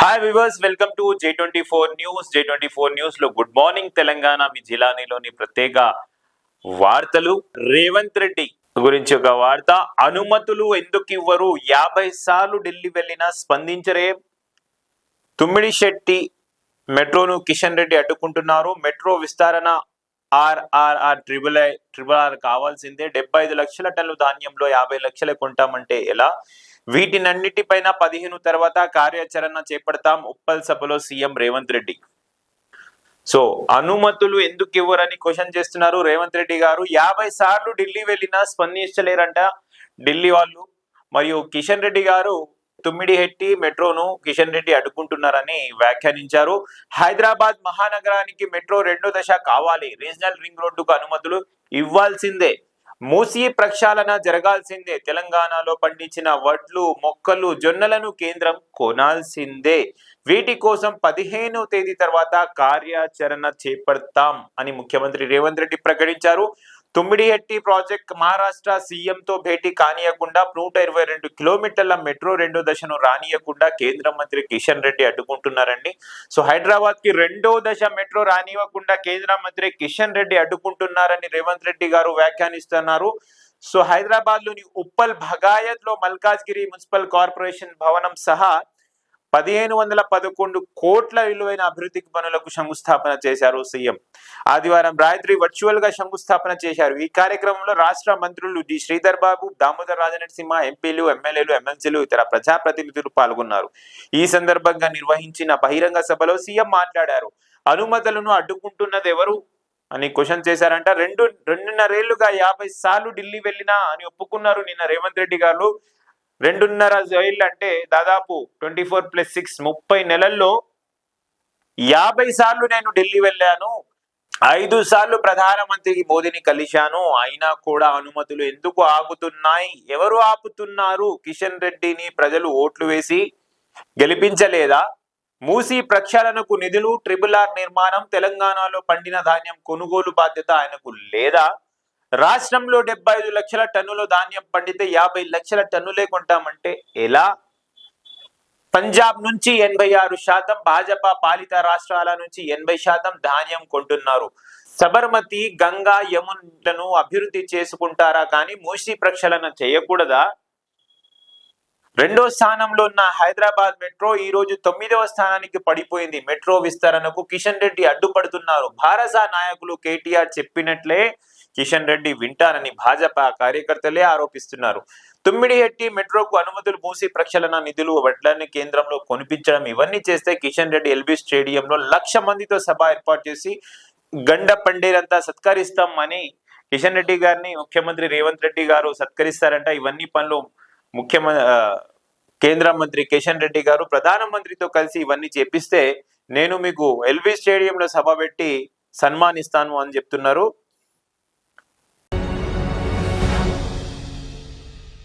Hi viewers, welcome to J24 news. J24 news లో good morning Telangana మీ జిల్లాలోని ప్రత్యేక వార్తలు. రేవంత్ రెడ్డి గురించి ఒక వార్త. అనుమతులు ఎందుకు ఇవ్వరు? 50 సార్లు ఢిల్లీ వెళ్ళినా స్పందించరే. తుమ్మిడిశెట్టి మెట్రోను కిషన్ రెడ్డి అడ్డుకుంటున్నారు. మెట్రో విస్తరణ ట్రిబుల్ ఆర్ కావాల్సిందే. 75 లక్షల టన్నుల ధాన్యంలో 50 లక్షలే కొంటామంటే ఎలా? వీటినన్నిటిపైన 15 తర్వాత కార్యాచరణ చేపడతాం. ఉప్పల్ సభలో సీఎం రేవంత్ రెడ్డి. సో అనుమతులు ఎందుకు ఇవ్వరని క్వశ్చన్ చేస్తున్నారు రేవంత్ రెడ్డి గారు. 50 సార్లు ఢిల్లీ వెళ్ళినా స్పందించలేరంట ఢిల్లీ వాళ్ళు. మరియు కిషన్ రెడ్డి గారు తుమ్మిడిహెట్టి మెట్రోను కిషన్ రెడ్డి అడ్డుకుంటున్నారని వ్యాఖ్యానించారు. హైదరాబాద్ మహానగరానికి మెట్రో రెండో దశ కావాలి. రీజనల్ రింగ్ రోడ్డుకు అనుమతులు ఇవ్వాల్సిందే. మూసీ ప్రక్షాళన జరగాల్సిందే. తెలంగాణలో పండించిన వడ్లు, మొక్కలు, జొన్నలను కేంద్రం కొనాల్సిందే. వీటి కోసం 15వ తేదీ తర్వాత కార్యాచరణ చేపడతాం అని ముఖ్యమంత్రి రేవంత్ రెడ్డి ప్రకటించారు. తుమ్మిడిహెట్టి ప్రాజెక్ట్ మహారాష్ట్ర సీఎంతో భేటీ కానియకుండా 122 కిలోమీటర్ల మెట్రో రెండో దశను రానియకుండా కేంద్ర మంత్రి కిషన్ రెడ్డి అడ్డుకుంటున్నారండి. సో హైదరాబాద్ కి రెండో దశ మెట్రో రానివ్వకుండా కేంద్ర మంత్రి కిషన్ రెడ్డి అడ్డుకుంటున్నారని రేవంత్ రెడ్డి గారు వ్యాఖ్యానిస్తున్నారు. సో హైదరాబాద్ లోని ఉప్పల్ భగాయత్ లో మల్కాజ్గిరి మున్సిపల్ కార్పొరేషన్ భవనం సహా 1511 కోట్ల విలువైన అభివృద్ధి పనులకు శంకుస్థాపన చేశారు సీఎం. ఆదివారం రాత్రి వర్చువల్ గా శంకుస్థాపన చేశారు. ఈ కార్యక్రమంలో రాష్ట్ర మంత్రులు డి శ్రీధర్ బాబు, దామోదర్ రాజనరసింహ, ఎంపీలు, ఎమ్మెల్యేలు, ఎమ్మెల్సీలు, ఇతర ప్రజాప్రతినిధులు పాల్గొన్నారు. ఈ సందర్భంగా నిర్వహించిన బహిరంగ సభలో సీఎం మాట్లాడారు. అనుమతులను అడ్డుకుంటున్నది ఎవరు అని క్వశ్చన్ చేశారంట. రెండున్నరేళ్లుగా 50 సార్లు ఢిల్లీ వెళ్ళినా అని ఒప్పుకున్నారు నిన్న రేవంత్ రెడ్డి గారు. 2.5 ఏళ్ళు అంటే దాదాపు 24+6 30 నెలల్లో 50 సార్లు నేను ఢిల్లీ వెళ్ళాను. 5 సార్లు ప్రధానమంత్రి మోదీని కలిశాను. అయినా కూడా అనుమతులు ఎందుకు ఆగుతున్నాయి? ఎవరు ఆపుతున్నారు? కిషన్ రెడ్డిని ప్రజలు ఓట్లు వేసి గెలిపించలేదా? మూసీ ప్రక్షాళనకు నిధులు, ట్రిబుల్ ఆర్ నిర్మాణం, తెలంగాణలో పండిన ధాన్యం కొనుగోలు బాధ్యత ఆయనకు లేదా? రాష్ట్రంలో 75 లక్షల టన్నుల ధాన్యం పండితే 50 లక్షల టన్నులే కొంటామంటే ఎలా? పంజాబ్ నుంచి 86%, భాజపా పాలిత రాష్ట్రాల నుంచి 80% ధాన్యం కొంటున్నారు. సబర్మతి, గంగా, యమునలను అభివృద్ధి చేసుకుంటారా కానీ మూసీ ప్రక్షాళన చేయకూడదా? రెండో స్థానంలో ఉన్న హైదరాబాద్ మెట్రో ఈ రోజు 9వ స్థానానికి పడిపోయింది. మెట్రో విస్తరణకు కిషన్ రెడ్డి అడ్డుపడుతున్నారు. భారత నాయకులు కేటీఆర్ చెప్పినట్లే కిషన్ రెడ్డి వింటారని భాజపా కార్యకర్తలే ఆరోపిస్తున్నారు. తుమ్మిడిహెట్టి మెట్రోకు అనుమతులు, మూసీ ప్రక్షాళన నిధులు, వడ్లని కేంద్రంలో కొనిపించడం, ఇవన్నీ చేస్తే కిషన్ రెడ్డి ఎల్బీ స్టేడియంలో 1,00,000 మందితో సభ ఏర్పాటు చేసి గండ పండేరంతా సత్కరిస్తాం అని కిషన్ రెడ్డి గారిని ముఖ్యమంత్రి రేవంత్ రెడ్డి గారు సత్కరిస్తారంట. ఇవన్నీ పనులు కేంద్ర మంత్రి కిషన్ రెడ్డి గారు ప్రధానమంత్రితో కలిసి ఇవన్నీ చేపిస్తే నేను మీకు ఎల్బీ స్టేడియంలో సభ పెట్టి సన్మానిస్తాను అని చెప్తున్నారు.